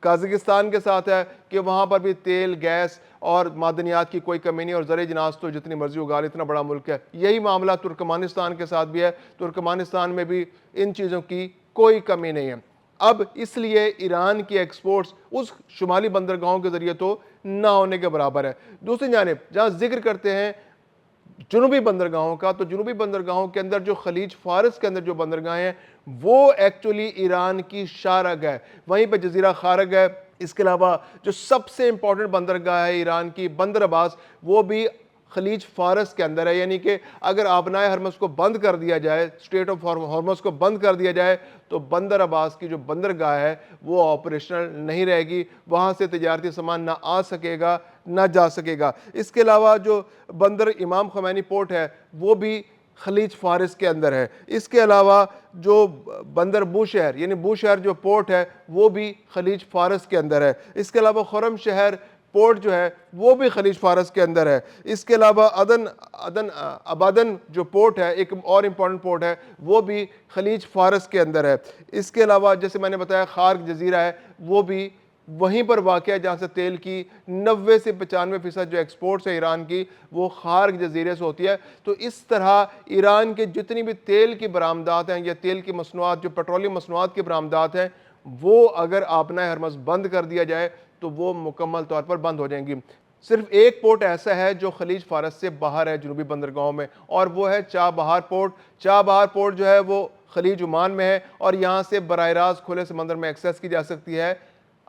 Kazakhstan کے ساتھ ہے کہ وہاں پر بھی تیل، گیس اور معدنیات کی کوئی کمی نہیں، اور زرعی جناز تو جتنی مرضی اگا لے، اتنا بڑا ملک ہے۔ یہی معاملہ ترکمانستان کے ساتھ بھی ہے، ترکمانستان میں بھی ان چیزوں کی کوئی کمی نہیں ہے۔ اب اس لیے ایران کی ایکسپورٹس اس شمالی بندرگاہوں کے ذریعے تو نہ ہونے کے برابر ہے۔ دوسری جانب جہاں ذکر کرتے ہیں جنوبی بندرگاہوں کا، تو جنوبی بندرگاہوں کے اندر جو خلیج فارس کے اندر جو بندرگاہیں ہیں وہ ایکچولی ایران کی شارگ ہے، وہیں پہ جزیرہ خارگ ہے۔ اس کے علاوہ جو سب سے امپورٹنٹ بندرگاہ ہے ایران کی، بندر عباس، وہ بھی خلیج فارس کے اندر ہے، یعنی کہ اگر آبنائے ہرمز کو بند کر دیا جائے، اسٹریٹ آف ہارمز کو بند کر دیا جائے، تو بندر عباس کی جو بندرگاہ ہے وہ آپریشنل نہیں رہے گی، وہاں سے تجارتی سامان نہ آ سکے گا نہ جا سکے گا۔ اس کے علاوہ جو بندر امام خمینی پورٹ ہے وہ بھی خلیج فارس کے اندر ہے۔ اس کے علاوہ جو بندر بوشہر یعنی بوشہر جو پورٹ ہے وہ بھی خلیج فارس کے اندر ہے۔ اس کے علاوہ خرم شہر پورٹ جو ہے وہ بھی خلیج فارس کے اندر ہے۔ اس کے علاوہ ابادن جو پورٹ ہے، ایک اور امپورٹنٹ پورٹ ہے، وہ بھی خلیج فارس کے اندر ہے۔ اس کے علاوہ جیسے میں نے بتایا خارگ جزیرہ ہے، وہ بھی وہیں پر واقع ہے جہاں سے تیل کی 90 سے 95% جو ایکسپورٹس ہے ایران کی وہ خارگ جزیرے سے ہوتی ہے۔ تو اس طرح ایران کے جتنی بھی تیل کی برآمدات ہیں یا تیل کی مصنوعات، جو پیٹرولیم مصنوعات کی برآمدات ہیں، وہ اگر آبنائے ہرمز بند کر دیا جائے تو وہ مکمل طور پر بند ہو جائیں گی۔ صرف ایک پورٹ ایسا ہے جو خلیج فارس سے باہر ہے جنوبی بندرگاہوں میں، اور وہ ہے چابہار پورٹ۔ چابہار پورٹ جو ہے وہ خلیج عمان میں ہے، اور یہاں سے براہ راست کھلے سمندر میں ایکسیس کی جا سکتی ہے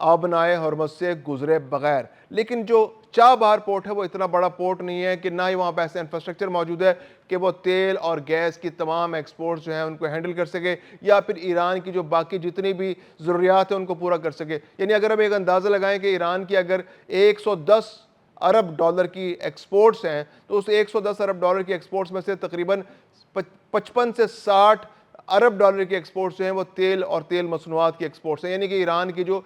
آبنائے ہرمز سے گزرے بغیر۔ لیکن جو چابہار پورٹ ہے وہ اتنا بڑا پورٹ نہیں ہے کہ نہ ہی وہاں پہ ایسا انفراسٹرکچر موجود ہے کہ وہ تیل اور گیس کی تمام ایکسپورٹس جو ہیں ان کو ہینڈل کر سکے، یا پھر ایران کی جو باقی جتنی بھی ضروریات ہیں ان کو پورا کر سکے۔ یعنی اگر ہم ایک اندازہ لگائیں کہ ایران کی اگر 110 ارب ڈالر کی ایکسپورٹس ہیں، تو اس 110 ارب ڈالر کی ایکسپورٹس میں سے تقریباً 55 سے 60 ارب ڈالر کی ایکسپورٹس جو ہیں وہ تیل اور تیل مصنوعات کی ایکسپورٹس ہیں، یعنی کہ ایران کی جو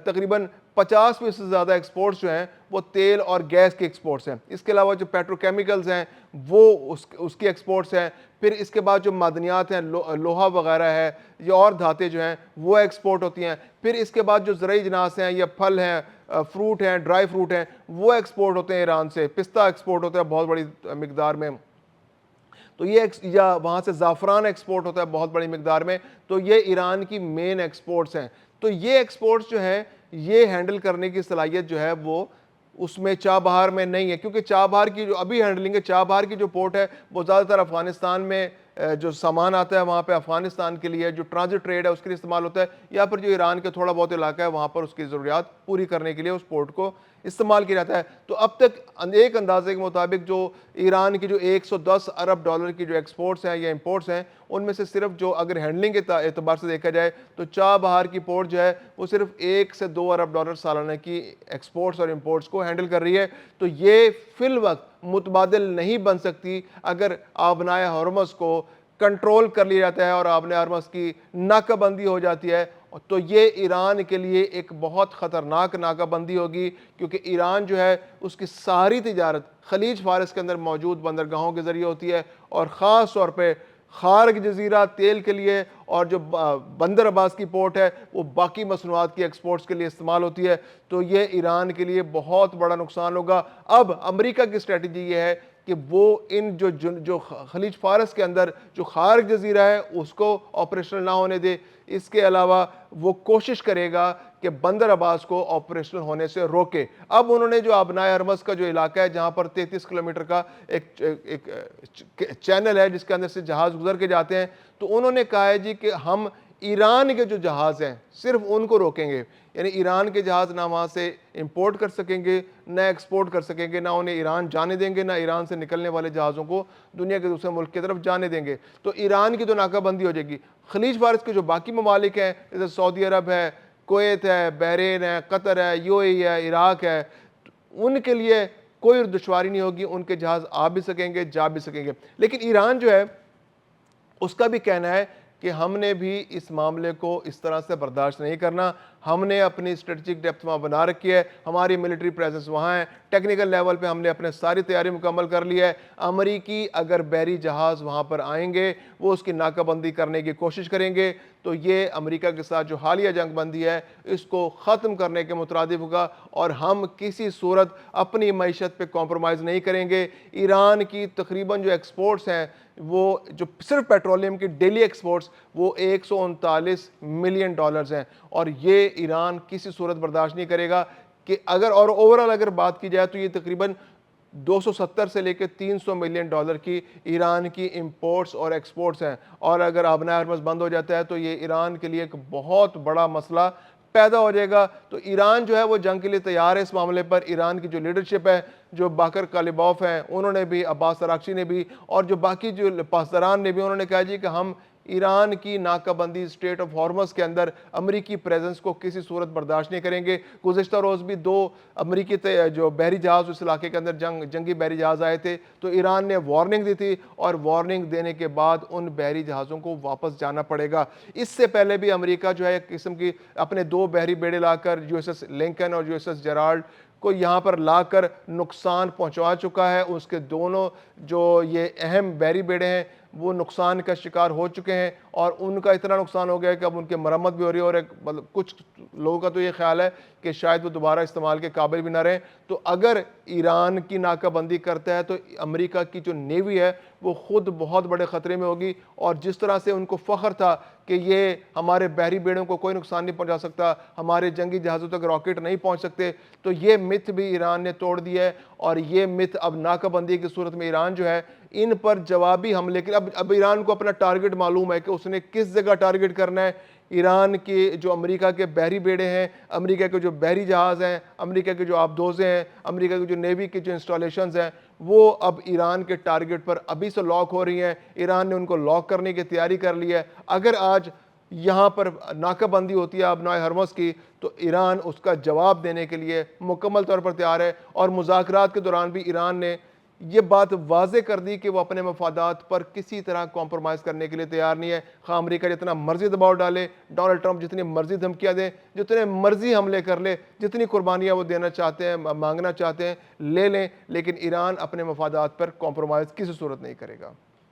تقریباً 50% سے زیادہ ایکسپورٹس جو ہیں وہ تیل اور گیس کی ایکسپورٹس ہیں۔ اس کے علاوہ جو پیٹرو کیمیکلز ہیں وہ اس کی ایکسپورٹس ہیں۔ پھر اس کے بعد جو معدنیات ہیں، لوہا وغیرہ ہے یا اور دھاتیں جو ہیں وہ ایکسپورٹ ہوتی ہیں۔ پھر اس کے بعد جو زرعی جناس ہیں یا پھل ہیں، فروٹ ہیں، ڈرائی فروٹ ہیں، وہ ایکسپورٹ ہوتے ہیں ایران سے۔ پستہ ایکسپورٹ ہوتا ہے بہت بڑی مقدار میں، تو یہ یا وہاں سے زعفران ایکسپورٹ ہوتا ہے بہت بڑی مقدار میں۔ تو یہ ایران کی مین ایکسپورٹس ہیں۔ تو یہ ایکسپورٹس جو ہیں یہ ہینڈل کرنے کی صلاحیت جو ہے وہ اس میں چابہار میں نہیں ہے، کیونکہ چابہار کی جو ابھی ہینڈلنگ ہے، چابہار کی جو پورٹ ہے وہ زیادہ تر افغانستان میں جو سامان آتا ہے وہاں پہ افغانستان کے لیے جو ٹرانزٹ ٹریڈ ہے اس کے لیے استعمال ہوتا ہے، یا پھر جو ایران کے تھوڑا بہت علاقہ ہے وہاں پر اس کی ضروریات پوری کرنے کے لیے اس پورٹ کو استعمال کیا جاتا ہے۔ تو اب تک ایک اندازے کے مطابق جو ایران کی جو 110 ارب ڈالر کی جو ایکسپورٹس ہیں یا امپورٹس ہیں، ان میں سے صرف جو اگر ہینڈلنگ کے اعتبار سے دیکھا جائے تو چابہار کی پورٹ جو ہے وہ صرف 1 سے 2 ارب ڈالر سالانہ کی ایکسپورٹس اور امپورٹس کو ہینڈل کر رہی ہے۔ تو یہ فی الوقت متبادل نہیں بن سکتی اگر آبنائے ہرمز کو کنٹرول کر لیا جاتا ہے اور آبنائے ہرمز کی ناکہ بندی ہو جاتی ہے، تو یہ ایران کے لیے ایک بہت خطرناک ناکہ بندی ہوگی، کیونکہ ایران جو ہے اس کی ساری تجارت خلیج فارس کے اندر موجود بندرگاہوں کے ذریعے ہوتی ہے، اور خاص طور پہ خارگ جزیرہ تیل کے لیے، اور جو بندر عباس کی پورٹ ہے وہ باقی مصنوعات کی ایکسپورٹس کے لیے استعمال ہوتی ہے۔ تو یہ ایران کے لیے بہت بڑا نقصان ہوگا۔ اب امریکہ کی اسٹریٹجی یہ ہے کہ وہ ان جو خلیج فارس کے اندر جو خارگ جزیرہ ہے اس کو آپریشنل نہ ہونے دے۔ اس کے علاوہ وہ کوشش کرے گا کہ بندر عباس کو آپریشنل ہونے سے روکے۔ اب انہوں نے جو آبنائے ہرمز کا جو علاقہ ہے جہاں پر 33 کلومیٹر کا ایک چینل ہے جس کے اندر سے جہاز گزر کے جاتے ہیں، تو انہوں نے کہا ہے جی کہ ہم ایران کے جو جہاز ہیں صرف ان کو روکیں گے، یعنی ایران کے جہاز نہ وہاں سے امپورٹ کر سکیں گے نہ ایکسپورٹ کر سکیں گے، نہ انہیں ایران جانے دیں گے، نہ ایران سے نکلنے والے جہازوں کو دنیا کے دوسرے ملک کی طرف جانے دیں گے۔ تو ایران کی تو ناکہ بندی ہو جائے گی۔ خلیج فارس کے جو باقی ممالک ہیں جیسے سعودی عرب ہے، کویت ہے، بحرین ہے، قطر ہے، یو اے ای ہے، عراق ہے، ان کے لیے کوئی دشواری نہیں ہوگی، ان کے جہاز آ بھی سکیں گے، جا بھی سکیں گے۔ لیکن ایران جو ہے اس کا بھی کہنا ہے کہ ہم نے بھی اس معاملے کو اس طرح سے برداشت نہیں کرنا، ہم نے اپنی اسٹریٹجک ڈیپتھ وہاں بنا رکھی ہے, ہماری ملٹری پریزنس وہاں ہے, ٹیکنیکل لیول پہ ہم نے اپنے ساری تیاری مکمل کر لی ہے. امریکی اگر بحری جہاز وہاں پر آئیں گے, وہ اس کی ناکہ بندی کرنے کی کوشش کریں گے, تو یہ امریکہ کے ساتھ جو حالیہ جنگ بندی ہے اس کو ختم کرنے کے مترادف ہوگا, اور ہم کسی صورت اپنی معیشت پہ کمپرومائز نہیں کریں گے. ایران کی تقریباً جو ایکسپورٹس ہیں, وہ جو صرف پیٹرولیم کی ڈیلی ایکسپورٹس, وہ $139 ملین ہیں, اور یہ ایران کسی صورت برداشت نہیں کرے گا کہ اگر, اور اوورال اگر بات کی جائے تو یہ تقریباً 270 سے لے کے $300 ملین کی ایران کی امپورٹس اور ایکسپورٹس ہیں, اور اگر آبنائے ہرمز بند ہو جاتا ہے تو یہ ایران کے لیے ایک بہت بڑا مسئلہ پیدا ہو جائے گا. تو ایران جو ہے وہ جنگ کے لیے تیار ہے. اس معاملے پر ایران کی جو لیڈرشپ ہے, جو باقر کالیباف ہیں, انہوں نے بھی, عباس اراغچی نے بھی, اور جو باقی جو پاسداران نے بھی, انہوں نے کہا جی کہ ہم ایران کی ناکہ بندی اسٹریٹ آف ہارمز کے اندر امریکی پریزنس کو کسی صورت برداشت نہیں کریں گے. گزشتہ روز بھی 2 امریکی جو بحری جہاز اس علاقے کے اندر جنگی بحری جہاز آئے تھے, تو ایران نے وارننگ دی تھی, اور وارننگ دینے کے بعد ان بحری جہازوں کو واپس جانا پڑے گا. اس سے پہلے بھی امریکہ جو ہے ایک قسم کی اپنے 2 بحری بیڑے لا کر, USS لنکن اور USS جیرالڈ کو یہاں پر لا کر نقصان پہنچا چکا ہے. اس کے دونوں جو یہ اہم بحری بیڑے ہیں وہ نقصان کا شکار ہو چکے ہیں, اور ان کا اتنا نقصان ہو گیا ہے کہ اب ان کی مرمت بھی ہو رہی ہے, اور مطلب کچھ لوگوں کا تو یہ خیال ہے کہ شاید وہ دوبارہ استعمال کے قابل بھی نہ رہیں. تو اگر ایران کی ناکہ بندی کرتا ہے تو امریکہ کی جو نیوی ہے وہ خود بہت بڑے خطرے میں ہوگی, اور جس طرح سے ان کو فخر تھا کہ یہ ہمارے بحری بیڑوں کو کوئی نقصان نہیں پہنچا سکتا, ہمارے جنگی جہازوں تک راکٹ نہیں پہنچ سکتے, تو یہ مت بھی ایران نے توڑ دیا ہے. اور یہ مت اب ناکہ بندی کی صورت میں ایران جو ہے ان پر جوابی حملے کے اب ایران کو اپنا ٹارگٹ معلوم ہے کہ اس نے کس جگہ ٹارگٹ کرنا ہے. ایران کے جو امریکہ کے بحری بیڑے ہیں, امریکہ کے جو بحری جہاز ہیں, امریکہ کے جو آبدوزیں ہیں, امریکہ کے جو نیوی کی جو انسٹالیشنز ہیں, وہ اب ایران کے ٹارگٹ پر ابھی سے لاک ہو رہی ہیں. ایران نے ان کو لاک کرنے کی تیاری کر لی ہے. اگر آج یہاں پر ناکہ بندی ہوتی ہے آبنائے ہرمز کی, تو ایران اس کا جواب دینے کے لیے مکمل طور پر تیار ہے. اور مذاکرات کے دوران بھی ایران نے یہ بات واضح کر دی کہ وہ اپنے مفادات پر کسی طرح کمپرومائز کرنے کے لیے تیار نہیں ہے. خواہ امریکہ جتنا مرضی دباؤ ڈالے, ڈونلڈ ٹرمپ جتنی مرضی دھمکیاں دیں, جتنے مرضی حملے کر لے, جتنی قربانیاں وہ دینا چاہتے ہیں, مانگنا چاہتے ہیں, لے لیں, لیکن ایران اپنے مفادات پر کمپرومائز کسی صورت نہیں کرے گا.